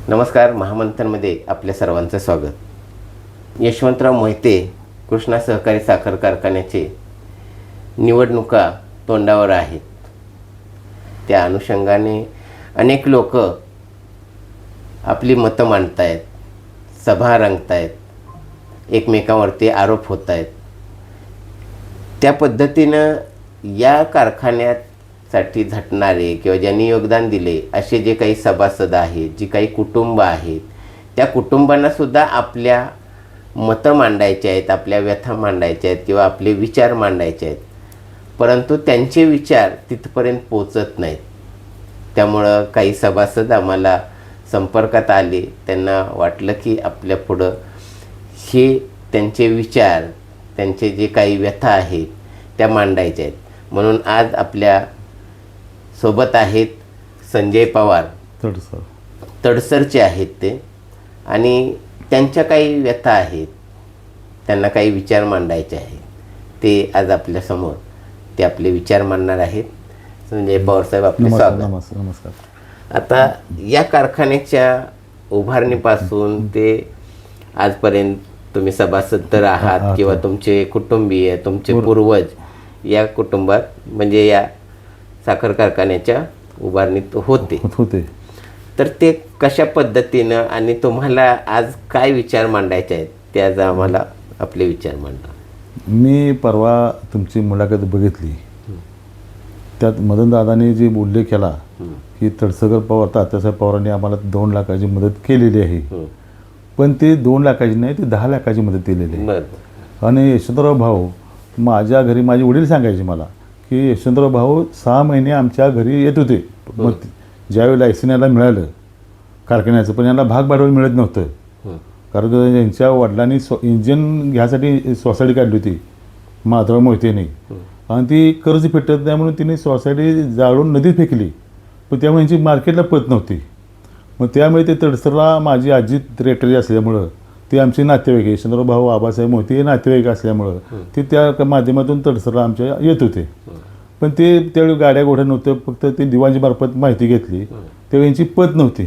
नमस्कार. महामंथनमध्ये आपल्या सर्वांचं स्वागत. यशवंतराव मोहिते कृष्णा सहकारी साखर कारखान्याचे निवडणुका तोंडावर आहेत. त्या अनुषंगाने अनेक लोक आपली मतं मांडतायत, सभा रंगतायत, एकमेकांवरती आरोप होत आहेत. त्या पद्धतीनं या कारखान्यासाठी झटणारे किंवा ज्यांनी योगदान दिले असे जे काही सभासद आहेत, जी काही कुटुंब आहेत, त्या कुटुंबांनासुद्धा आपल्या मतं मांडायचे आहेत, आपल्या व्यथा मांडायच्या आहेत किंवा आपले विचार मांडायचे आहेत. परंतु त्यांचे विचार तिथपर्यंत पोचत नाहीत. त्यामुळं काही सभासद आम्हाला संपर्कात आले. त्यांना वाटलं की आपल्या पुढं हे त्यांचे विचार, त्यांचे जे काही व्यथा आहेत त्या मांडायच्या आहेत. म्हणून आज आपल्या सोबत आहेत संजय पवार, तडसरचे आहेत ते, आणि त्यांच्या काही व्यथा आहेत, त्यांना काही विचार मांडायचे आहेत. ते आज आपल्यासमोर ते आपले विचार मांडणार आहेत. संजय पवार साहेब, आपले स्वागत. नमस्कार. आता या कारखान्याच्या उभारणीपासून ते आजपर्यंत तुम्ही सभासद तर आहात किंवा तुमचे कुटुंबीय, तुमचे पूर्वज या कुटुंबात म्हणजे या साखर कारखान्याच्या उभारणीत होते. तर ते कशा पद्धतीनं आणि तुम्हाला आज काय विचार मांडायचे आहेत ते आज आम्हाला आपले विचार मांडा. मी परवा तुमची मुलाखत बघितली. त्यात मदनदादांनी जे उल्लेख केला की तडसकर पवार, तात्यासाहेब पवारांनी आम्हाला 2 लाखाची मदत केलेली आहे. पण ते 2 लाखाची नाही, ते 10 लाखाची मदत केलेली आहे. आणि यशवंतराव भाऊ माझ्या घरी, माझे वडील सांगायचे मला की यशवंतराव भाऊ 6 महिने आमच्या घरी येत होते. मग ज्यावेळी लायसन याला मिळालं कारखान्याचं, पण यांना भाग भांडवल मिळत नव्हतं. कारण यांच्या वडिलांनी इंजिन घ्यायसाठी सोसायटी काढली होती माधवराव मोहितेने, आणि ती कर्ज फेटत नाही म्हणून तिने सोसायटी जाळून नदीत फेकली. पण त्यामुळे यांची मार्केटला पत नव्हती. मग त्यामुळे ते तडसरला माझी आजी रेटरी असल्यामुळं, ते आमचे नातेवाईक, यशवंतराव भाऊ आबासाहेब मोहिते हे नातेवाईक असल्यामुळं ते त्या माध्यमातून तडसरला आमच्या येत होते. पण ते त्यावेळी गाड्या गोड्या नव्हतं, फक्त ते दिवाणजी मार्फत माहिती घेतली. त्यावेळी यांची पत नव्हती.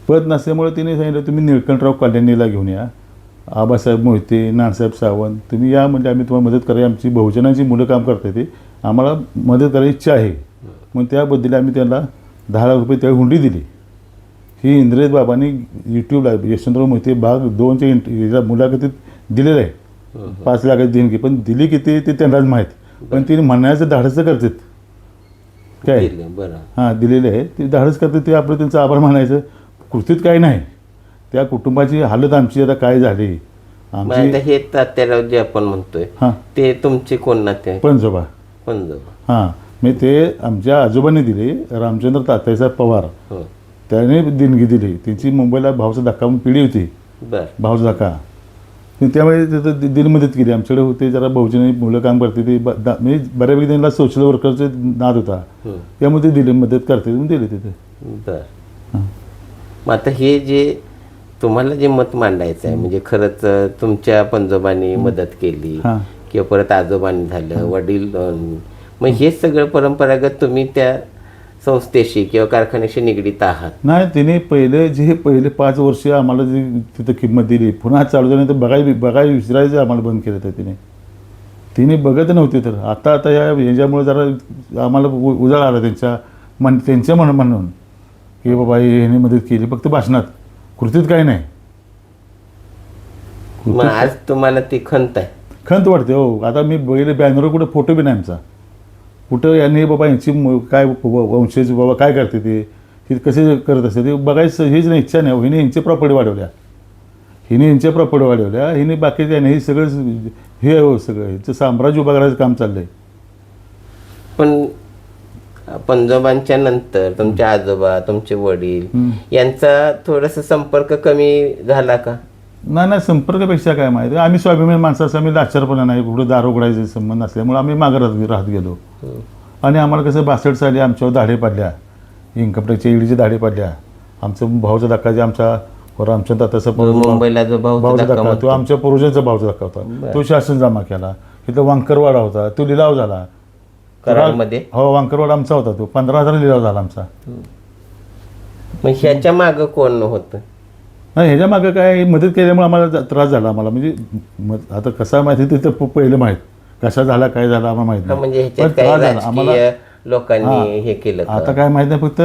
पत नसल्यामुळे तिने सांगितलं तुम्ही निळकंठराव कल्याणीला घेऊन या, आबासाहेब मोहिते, नानासाहेब सावंत तुम्ही या, म्हणजे आम्ही तुम्हाला मदत करायची. आमची बहुजनांची मुलं काम करते, ते आम्हाला मदत करायची इच्छा आहे. मग त्याबद्दल आम्ही त्यांना 10 लाख रुपये त्यावेळी हुंडी दिली. ही इंद्रजित बाबांनी यूट्यूबला यशवंतराव मोहिते भाग 2च्या मुलाखतीत दिलेलं आहे. 5 लाखाची देणगी, पण दिली किती ते त्यांनाच माहीत. पण तिने म्हणण्याचं धाडसं करतात काय. हां, दिलेले आहे, ते धाडस करतात. ते आपलं त्यांचं आभार मानायचं, कृतीत काही नाही. त्या कुटुंबाची हालत आमची आता काय झाली. आमची हे तात्याराव जे आपण म्हणतोय ते तुमचे कोण नाते? पणजोबा. हां, मी ते आमच्या आजोबांनी दिले, रामचंद्र तात्यासाहेब पवार, त्याने देणगी दिली. त्यांची मुंबईला भाऊचा धक्का म्हणून पिढी होती, भाऊचा धक्का. त्यामुळे तिथं दिली मदत केली. आमच्याकडे होते जरा बहुजन मुलं काम करते, ते मी बऱ्यापैकी त्यांना सोशल वर्करचे नाद होता, त्यामुळे ते दिली मदत करते म्हणून दिले तिथे. मग आता हे जे तुम्हाला जे मत मांडायचं आहे, म्हणजे खरंच तुमच्या पणजोबांनी मदत केली किंवा परत आजोबांनी झालं, वडील, मग हे सगळं परंपरागत तुम्ही त्या संस्थेशी किंवा कारखान्याशी निगडीत आहात? नाही, तिने पहिले 5 वर्ष आम्हाला जी तिथं किंमत दिली, पुन्हा चालू झाली तर बघाय विसरायचं आम्हाला बंद केलं. तर तिने बघत नव्हती. तर आता ह्याच्यामुळे जरा आम्हाला उजाळ आला त्यांच्या म्हणून की बाबा ह्याने मदत केली, फक्त भाषणात, कृतीत काही नाही. मग आज तुम्हाला ती खंत आहे? खंत वाटते हो. आता मी बघितले बॅनरवर कुठं फोटो बी नाही आमचा. कुठं यांनी बाबा यांची काय वंशज बाबा काय करते, ते कसे करत असते ते बघायचं हेच नाही, इच्छा नाही. हिने यांच्या प्रॉपर्टी वाढवल्या, हिने बाकीच्या हे सगळं हे हो सगळं ह्याचं साम्राज्य उभा करायचं काम चाललं आहे. पण पणजोबांच्या नंतर तुमचे आजोबा, तुमचे वडील यांचा थोडासा संपर्क कमी झाला का? नाही, संपर्कापेक्षा काय माहिती, आम्ही स्वाभिमान माणसं असं, आम्ही लाचारपणा नाही, कुठं दारू उघडायचे संबंध असल्यामुळे आम्ही मागं राहत गेलो. आणि आम्हाला कसं 62 साली आमच्यावर दाढे पडल्या, इन्कम टॅक्सच्या ईडीचे दाढे पडल्या. आमचं भाऊचा धक्का जे आमच्या रामचंद्र तात्यासाहेब मुंबईला जो भाऊचा धक्का, तो आमच्या पूर्वजांचा भाऊचा धक्का होता, तो शासन जमा केला. इथं वांकरवाडा होता, तो लिलाव झाला कराडमध्ये. हो, वांकरवाडा आमचा होता, तो 15,000 लिलाव झाला आमचा. मग ह्याच्या मागं कोण होतं? नाही, ह्याच्या मागं काय मदत केल्यामुळे आम्हाला त्रास झाला. आम्हाला म्हणजे आता कसा माहिती ते तर पहिलं माहीत कसा झाला काय झाला आम्हाला माहित नाही. म्हणजे ह्याच्यात पण काही त्रास झाला आम्हाला. राजकीय लोकांनी हे केलं का? आता काय माहीत नाही, फक्त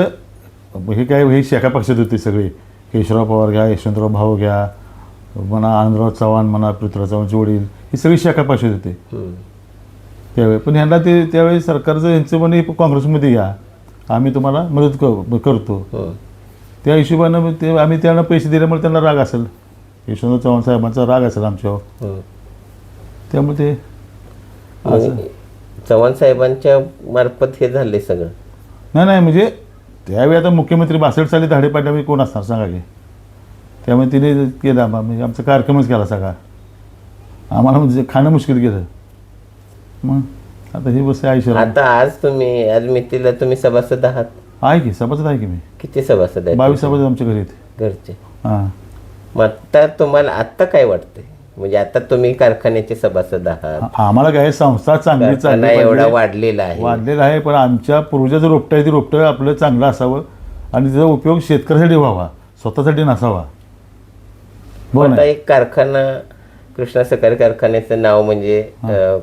हे काय हे शाखा पक्षात होते सगळे. केशवराव पवार घ्या, यशवंतराव भाऊ घ्या, म्हणा आनंदराव चव्हाण म्हणा, पृथ्वीराज चव्हाणचे वडील, ही सगळी शाखा पक्षात होते त्यावेळी. पण ह्यांना ते त्यावेळी सरकारचं यांचं म्हणे काँग्रेसमध्ये या, आम्ही तुम्हाला मदत करतो. त्या हिशोबानं ते आम्ही त्यांना पैसे दिल्यामुळे त्यांना राग असेल, यशवंतराव चव्हाण साहेबांचा राग असेल आमच्यावर. त्यामुळे ते चव्हाण साहेबांच्या मार्फत हे झाले सगळं. नाही म्हणजे त्यावेळी आता मुख्यमंत्री 62 साली धाडे पाडल्यामुळे कोण असणार सांगा की. त्यामुळे तिने केलं म्हणजे आमचा कार्यक्रमच केला सगळा. आम्हाला म्हणजे खाणं मुश्किल केलं. मग आता ही बस आयुष्य. आता आज मितीला तुम्ही सभासद आहात? आहे की सभासद आहे की मी. किती सभासद आहेत? 22 सभासद आमच्या घरी आहेत. घरचे. हां. मग आता तुम्हाला आत्ता काय वाटतंय? म्हणजे आता तुम्ही कारखान्याचे सभासद आहात, आम्हाला काय संस्था चांगली चालली कारखाना एवढा पाहिजे. वाढलेला आहे. वाढलेलं आहे, पण आमच्या पूर्वजाचं रोपटं आहे ते रोपटं आपलं चांगलं असावं आणि त्याचा उपयोग शेतकऱ्यासाठी व्हावा, स्वतःसाठी नसावा. आता एक कारखाना, कृष्णा सहकारी कारखान्याचं नाव म्हणजे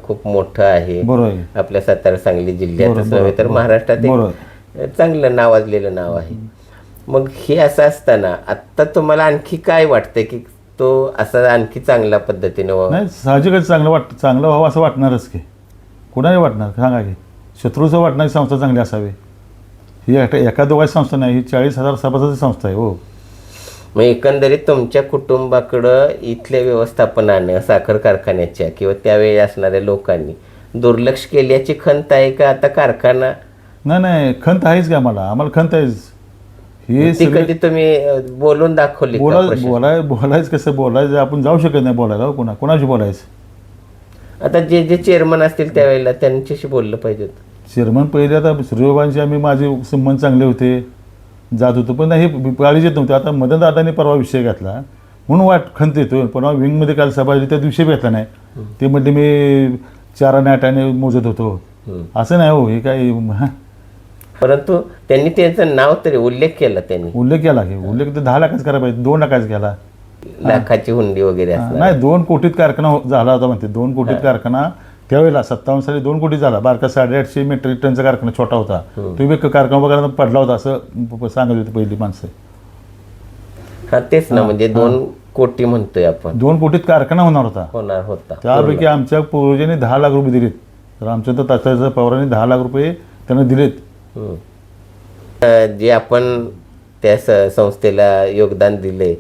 खूप मोठं आहे. बरोबर आहे. आपल्या सातारा सांगली जिल्ह्यातच नव्हे तर महाराष्ट्रात एक चांगलं नावाजलेलं नाव आहे. मग हे असं असताना आता तुम्हाला आणखी काय वाटतंय की तो असा आणखी चांगल्या पद्धतीने नाही, साहजिकच चांगलं व्हावं असं वाटणारच की. कुणाही वाटणार सांगा की. शत्रूचं वाटणारी संस्था चांगली असावी. ही एका दोघांची संस्था नाही, ही 40,000 सभासदाची संस्था आहे. हो. मग एकंदरीत तुमच्या कुटुंबाकडं इथल्या व्यवस्थापनानं साखर कारखान्याच्या किंवा त्यावेळी असणाऱ्या लोकांनी दुर्लक्ष केल्याची खंत आहे का आता कारखाना? नाही खंत आहेच का आम्हाला खंत आहेच. हे कधी तुम्ही बोलून दाखवली? बोलायचं कसं बोलायचं, आपण जाऊ शकत नाही बोलायला. कोणाशी बोलायचं? आता जे चेअरमन असतील त्यावेळेला त्यांच्याशी बोललं पाहिजे. चेअरमन पहिले आता सूर्यबाबांशी आम्ही माझे संबंध चांगले होते, जात होतो, पण हे काळजी येत नव्हते. आता मदन दादाने परवा विषय घातला म्हणून खंत येतो. परवा विंगमध्ये काल सभा झाली त्या दिवशी भेटला नाही. ते म्हटले मी 4 आणि 8 मोजत होतो. असं नाही हो, हे काय. परंतु त्यांनी त्यांचं नाव तरी उल्लेख केला. त्यांनी उल्लेख केला की उल्लेख तर 10 लाखाच करायला पाहिजे, 2 लाखाच केला. लाखाची हुंडी वगैरे नाही, 2 कोटीत कारखाना झाला होता म्हणते. 2 कोटीत कारखाना त्यावेळेला 57 साली 2 कोटी झाला. बारका 850 मेट्रिक टनचा कारखाना छोटा होता. तो एक कारखाना वगैरे पडला होता असं सांगत होती पहिली माणसं. हा तेच ना, म्हणजे 2 कोटी म्हणतोय आपण. 2 कोटीत कारखाना होणार होता. त्यापैकी आमच्या पूर्वजांनी 10 लाख रुपये दिलेत. तर आमच्या तर तात्याच्या पवारांनी 10 लाख रुपये त्यांना दिलेत. जे आपण त्या संस्थेला योगदान दिले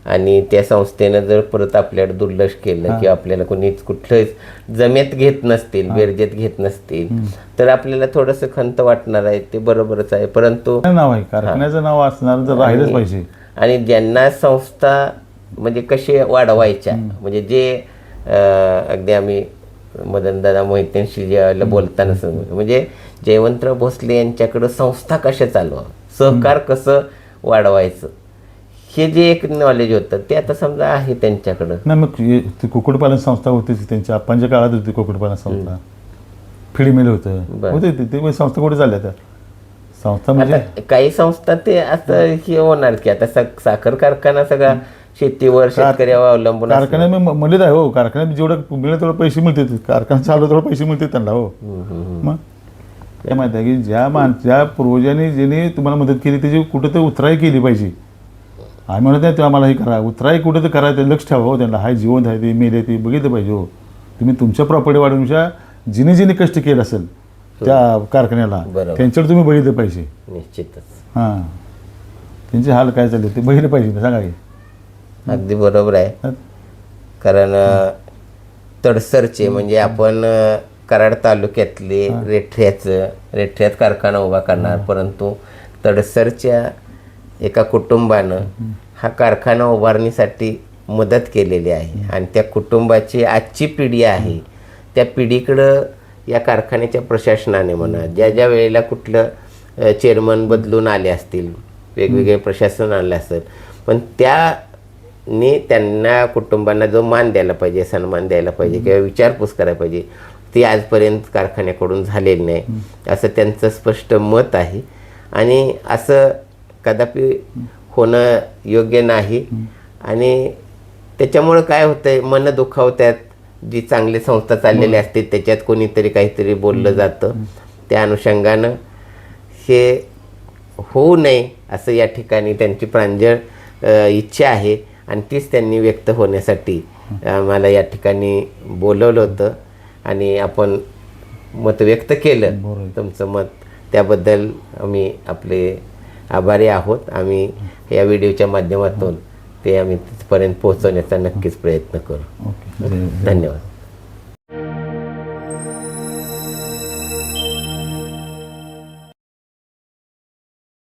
आणि त्या संस्थेनं जर परत आपल्याला दुर्लक्ष केलं किंवा आपल्याला कोणीच कुठलंच जमेत घेत नसतील, बेरजेत घेत नसतील तर आपल्याला थोडंसं खंत वाटणार आहे. ते बरोबरच आहे. परंतु नाव आहे कारखान्याचं नाव असणार तर राहिलंच पाहिजे. आणि ज्यांना संस्था म्हणजे कशी वाढवायच्या, म्हणजे जे अगदी आम्ही मदनदादा मोहितेंशी ज्यावेळेला बोलताना म्हणजे जयवंतराव भोसले यांच्याकडं संस्था कशा चालवा, सहकार कसं वाढवायचं, हे जे एक नॉलेज होतं ते आता समजा आहे त्यांच्याकडं. नाही मग ती कुक्कुटपालन संस्था होतीच त्यांच्या आप्पांच्या काळात होती. कुक्कुटपालन संस्था फिडी मिल होतं होते ते संस्था कुठे चालल्या त्या संस्था. म्हणजे काही संस्था ते असं हे होणार की आता साखर कारखाना सगळा शेतीवर शेतकऱ्यावर अवलंबून. कारखान्यात मलित आहे हो. कारखान्यात जेवढं मिळेल तेवढं पैसे मिळतात. कारखाना चालू तेवढं पैसे मिळतात त्यांना. हो. मग काय माहिती आहे की ज्या पूर्वजांनी ज्यांनी तुम्हाला मदत केली त्याची कुठं तर उतराई केली पाहिजे. आम्ही म्हणत नाही ते आम्हाला हे करा, उतराई कुठं तर करायचं लक्ष ठेवा हो. त्यांना हाय जिवंत आहे ते मेले ते बघितलं पाहिजे. हो. तुम्ही तुमच्या प्रॉपर्टी वाढवण्याच्या जिने केष्ट केलं असेल त्या कारखान्याला त्यांच्यावर तुम्ही बघितलं पाहिजे. निश्चितच. हां, त्यांचे हाल काय चालले ते बघितलं पाहिजे. सांगा की. अगदी बरोबर आहे. कारण तडसरचे म्हणजे आपण कराड तालुक्यातले रेठ्यात कारखाना उभा करणार, परंतु तडसरच्या एका कुटुंबानं हा कारखाना उभारणीसाठी मदत केलेली आहे आणि त्या कुटुंबाची आजची पिढी आहे त्या पिढीकडं या कारखान्याच्या प्रशासनाने म्हणा ज्या वेळेला कुठलं चेअरमन बदलून आले असतील, वेगवेगळे प्रशासन आले असेल, पण त्यांना कुटुंबांना जो मान द्यायला पाहिजे, सन्मान द्यायला पाहिजे किंवा विचारपूस करायला पाहिजे ती आजपर्यंत कारखान्याकडून झालेली नाही असं त्यांचं स्पष्ट मत आहे. आणि असं कदापि होणं योग्य नाही. आणि त्याच्यामुळं काय होतंय, मन दुखावतात. जी चांगली संस्था चाललेली असते त्याच्यात कोणीतरी काहीतरी बोललं जातं. त्या अनुषंगानं हे होऊ नये असं या ठिकाणी त्यांची प्रांजळ इच्छा आहे. आणि तीच त्यांनी व्यक्त होण्यासाठी मला या ठिकाणी बोलवलं होतं आणि आपण मत व्यक्त केलं. तुमचं मत त्याबद्दल आम्ही आपले आभारी आहोत. आम्ही या व्हिडिओच्या माध्यमातून ते आम्ही तिथपर्यंत पोहोचवण्याचा नक्कीच प्रयत्न करू. ओके, धन्यवाद.